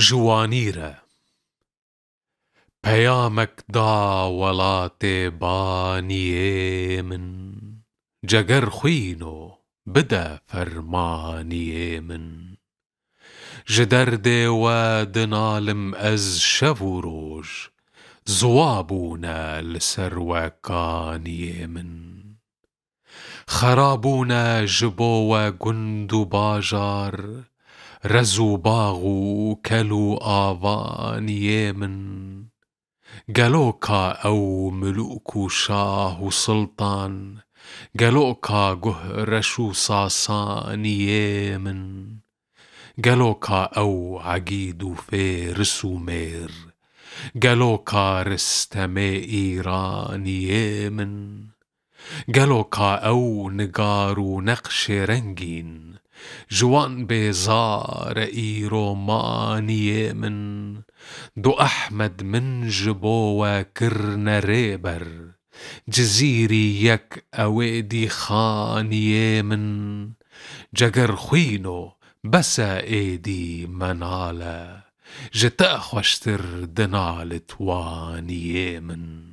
جوانيرة پیامک دا ولات بانیه من جگر خوینو بده فرمانیه من جدرد و دنالم از شب و روز زوابونا لسروکانیه من خرابونا جبو و گند و باجار رزو باغو کلو آوانیه من گلوکا او ملوک و شاه و سلطان گلوکا گهرش و ساسانیه من گلوکا او عقید و فارس و میر گلوکا رستم ایرانیه من گلوکا او نگار و نقش رنگین جوان بیزار ایرومانیه من دو احمد من جبو و کرن ریبر جزیری یک اویدی خانیه من جگر خوینو بسا ایدی مناله جتا خوشتر دنالت وانیه من